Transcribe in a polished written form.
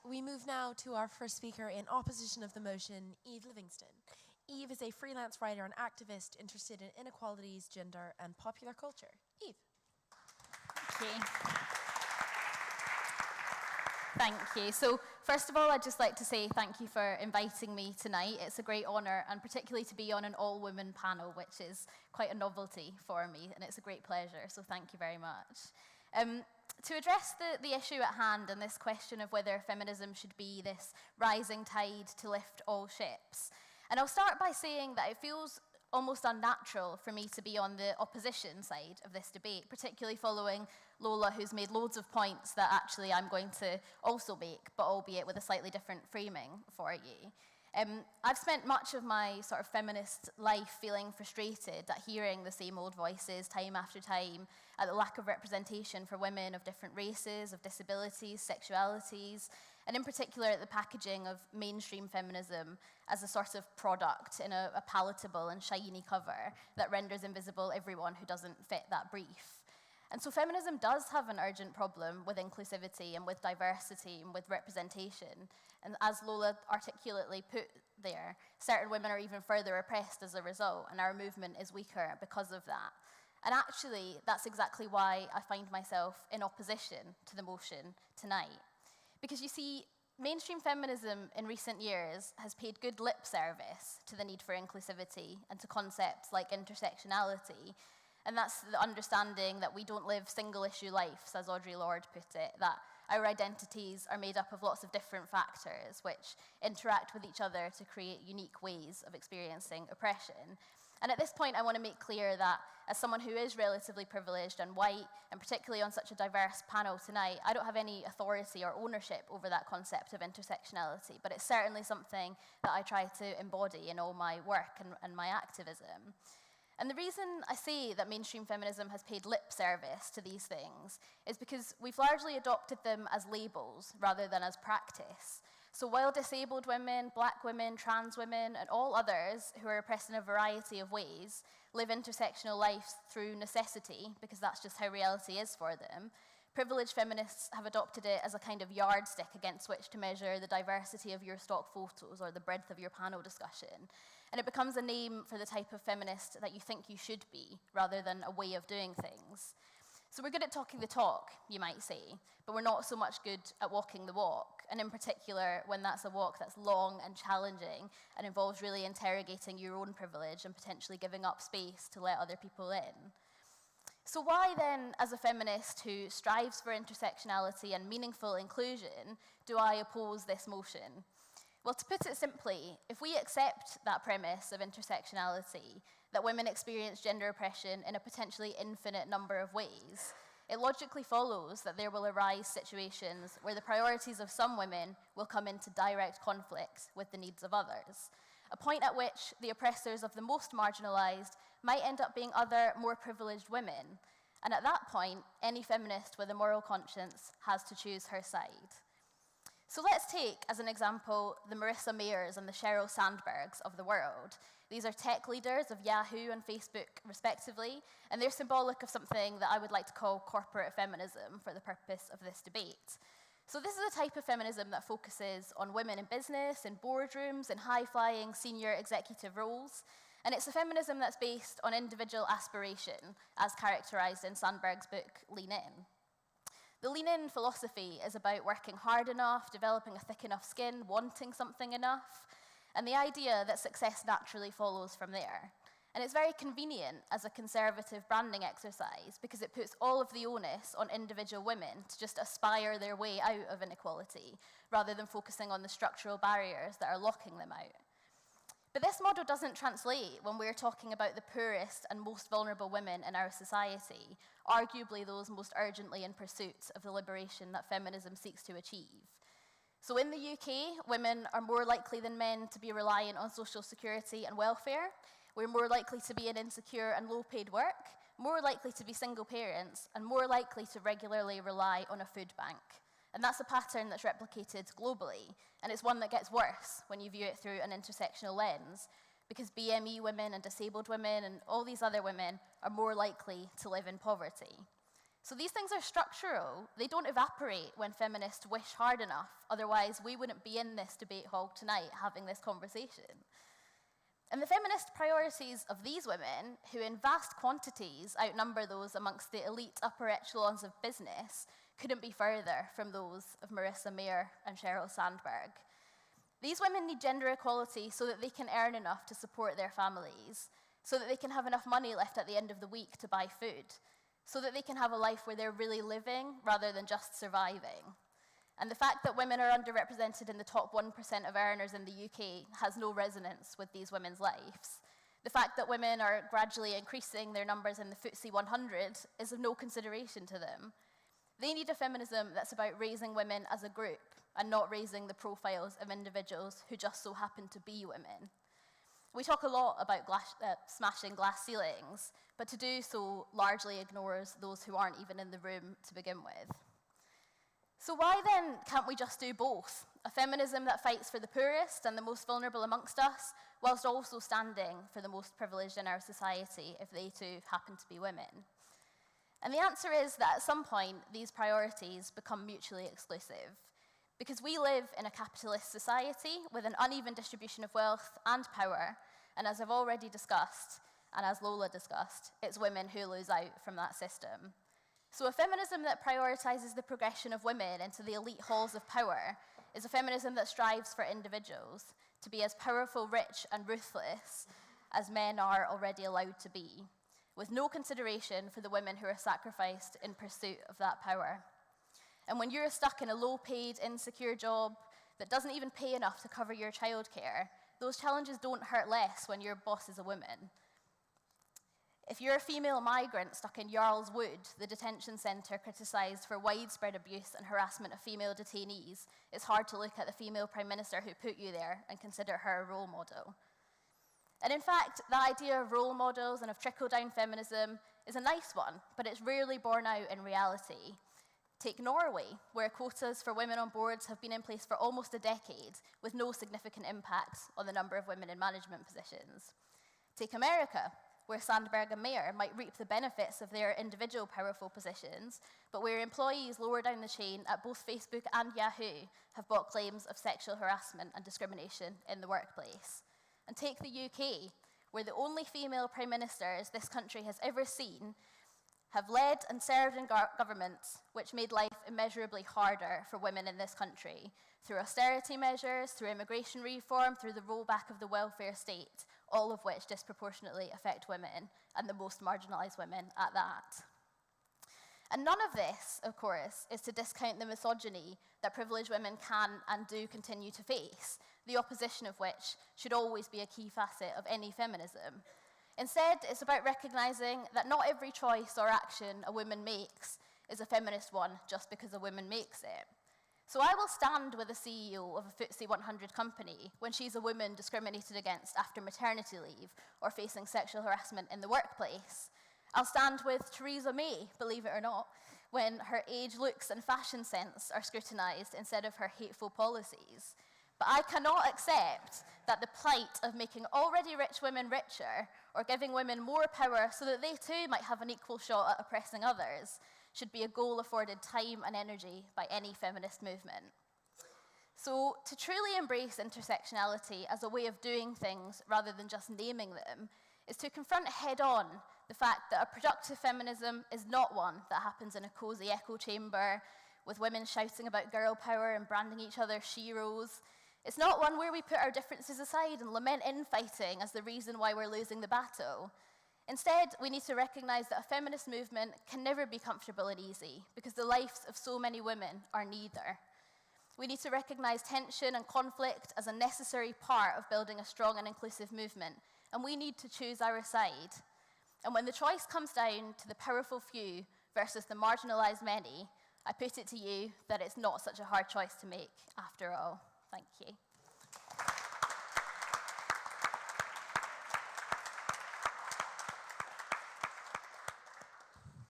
We move now to our first speaker in opposition of the motion, Eve Livingston. Eve is a freelance writer and activist interested in inequalities, gender, and popular culture. Eve. Thank you. Thank you. So, first of all, I'd just like to say thank you for inviting me tonight. It's a great honour, and particularly to be on an all-women panel, which is quite a novelty for me, and it's a great pleasure, so thank you very much. To address the issue at hand and this question of whether feminism should be this rising tide to lift all ships, and I'll start by saying that it feels almost unnatural for me to be on the opposition side of this debate, particularly following Lola, who's made loads of points that actually I'm going to also make, but albeit with a slightly different framing for you. I've spent much of my sort of feminist life feeling frustrated at hearing the same old voices time after time, at the lack of representation for women of different races, of disabilities, sexualities, and in particular at the packaging of mainstream feminism as a sort of product in a palatable and shiny cover that renders invisible everyone who doesn't fit that brief. And so feminism does have an urgent problem with inclusivity and with diversity and with representation. And as Lola articulately put there, certain women are even further oppressed as a result, and our movement is weaker because of that. And actually, that's exactly why I find myself in opposition to the motion tonight. Because you see, mainstream feminism in recent years has paid good lip service to the need for inclusivity and to concepts like intersectionality. And that's the understanding that we don't live single-issue lives, as Audre Lorde put it, that our identities are made up of lots of different factors which interact with each other to create unique ways of experiencing oppression. And at this point, I want to make clear that as someone who is relatively privileged and white, and particularly on such a diverse panel tonight, I don't have any authority or ownership over that concept of intersectionality, but it's certainly something that I try to embody in all my work and my activism. And the reason I say that mainstream feminism has paid lip service to these things is because we've largely adopted them as labels rather than as practice. So while disabled women, black women, trans women, and all others who are oppressed in a variety of ways live intersectional lives through necessity, because that's just how reality is for them, privileged feminists have adopted it as a kind of yardstick against which to measure the diversity of your stock photos or the breadth of your panel discussion. And it becomes a name for the type of feminist that you think you should be, rather than a way of doing things. So we're good at talking the talk, you might say, but we're not so much good at walking the walk, and in particular when that's a walk that's long and challenging and involves really interrogating your own privilege and potentially giving up space to let other people in. So why then, as a feminist who strives for intersectionality and meaningful inclusion, do I oppose this motion? Well, to put it simply, if we accept that premise of intersectionality, that women experience gender oppression in a potentially infinite number of ways, it logically follows that there will arise situations where the priorities of some women will come into direct conflict with the needs of others. A point at which the oppressors of the most marginalized might end up being other, more privileged women. And at that point, any feminist with a moral conscience has to choose her side. So let's take, as an example, the Marissa Mayers and the Sheryl Sandbergs of the world. These are tech leaders of Yahoo and Facebook, respectively, and they're symbolic of something that I would like to call corporate feminism for the purpose of this debate. So this is a type of feminism that focuses on women in business, in boardrooms, in high-flying senior executive roles, and it's a feminism that's based on individual aspiration, as characterized in Sandberg's book, Lean In. The Lean In philosophy is about working hard enough, developing a thick enough skin, wanting something enough, and the idea that success naturally follows from there. And it's very convenient as a conservative branding exercise because it puts all of the onus on individual women to just aspire their way out of inequality, rather than focusing on the structural barriers that are locking them out. But this model doesn't translate when we're talking about the poorest and most vulnerable women in our society, arguably those most urgently in pursuit of the liberation that feminism seeks to achieve. So in the UK, women are more likely than men to be reliant on social security and welfare. We're more likely to be in insecure and low-paid work, more likely to be single parents, and more likely to regularly rely on a food bank. And that's a pattern that's replicated globally, and it's one that gets worse when you view it through an intersectional lens, because BME women and disabled women and all these other women are more likely to live in poverty. So these things are structural. They don't evaporate when feminists wish hard enough. Otherwise, we wouldn't be in this debate hall tonight having this conversation. And the feminist priorities of these women, who in vast quantities outnumber those amongst the elite upper echelons of business, couldn't be further from those of Marissa Mayer and Sheryl Sandberg. These women need gender equality so that they can earn enough to support their families, so that they can have enough money left at the end of the week to buy food, so that they can have a life where they're really living rather than just surviving. And the fact that women are underrepresented in the top 1% of earners in the UK has no resonance with these women's lives. The fact that women are gradually increasing their numbers in the FTSE 100 is of no consideration to them. They need a feminism that's about raising women as a group and not raising the profiles of individuals who just so happen to be women. We talk a lot about smashing glass ceilings, but to do so largely ignores those who aren't even in the room to begin with. So why then can't we just do both? A feminism that fights for the poorest and the most vulnerable amongst us, whilst also standing for the most privileged in our society if they too happen to be women? And the answer is that at some point, these priorities become mutually exclusive. Because we live in a capitalist society with an uneven distribution of wealth and power, and as I've already discussed, and as Lola discussed, it's women who lose out from that system. So a feminism that prioritizes the progression of women into the elite halls of power is a feminism that strives for individuals to be as powerful, rich, and ruthless as men are already allowed to be, with no consideration for the women who are sacrificed in pursuit of that power. And when you're stuck in a low-paid, insecure job that doesn't even pay enough to cover your childcare, those challenges don't hurt less when your boss is a woman. If you're a female migrant stuck in Yarl's Wood, the detention centre criticised for widespread abuse and harassment of female detainees, it's hard to look at the female Prime Minister who put you there and consider her a role model. And in fact, the idea of role models and of trickle-down feminism is a nice one, but it's rarely borne out in reality. Take Norway, where quotas for women on boards have been in place for almost a decade, with no significant impact on the number of women in management positions. Take America, where Sandberg and Mayer might reap the benefits of their individual powerful positions, but where employees lower down the chain at both Facebook and Yahoo have bought claims of sexual harassment and discrimination in the workplace. And take the UK, where the only female prime ministers this country has ever seen have led and served in governments which made life immeasurably harder for women in this country, through austerity measures, through immigration reform, through the rollback of the welfare state, all of which disproportionately affect women, and the most marginalised women at that. And none of this, of course, is to discount the misogyny that privileged women can and do continue to face, the opposition of which should always be a key facet of any feminism. Instead, it's about recognising that not every choice or action a woman makes is a feminist one just because a woman makes it. So I will stand with a CEO of a FTSE 100 company when she's a woman discriminated against after maternity leave or facing sexual harassment in the workplace. I'll stand with Theresa May, believe it or not, when her age, looks and fashion sense are scrutinised instead of her hateful policies. But I cannot accept that the plight of making already rich women richer or giving women more power so that they too might have an equal shot at oppressing others should be a goal afforded time and energy by any feminist movement. So to truly embrace intersectionality as a way of doing things rather than just naming them is to confront head-on the fact that a productive feminism is not one that happens in a cosy echo chamber with women shouting about girl power and branding each other sheroes. It's not one where we put our differences aside and lament infighting as the reason why we're losing the battle. Instead, we need to recognise that a feminist movement can never be comfortable and easy because the lives of so many women are neither. We need to recognise tension and conflict as a necessary part of building a strong and inclusive movement, and we need to choose our side. And when the choice comes down to the powerful few versus the marginalised many, I put it to you that it's not such a hard choice to make after all. Thank you.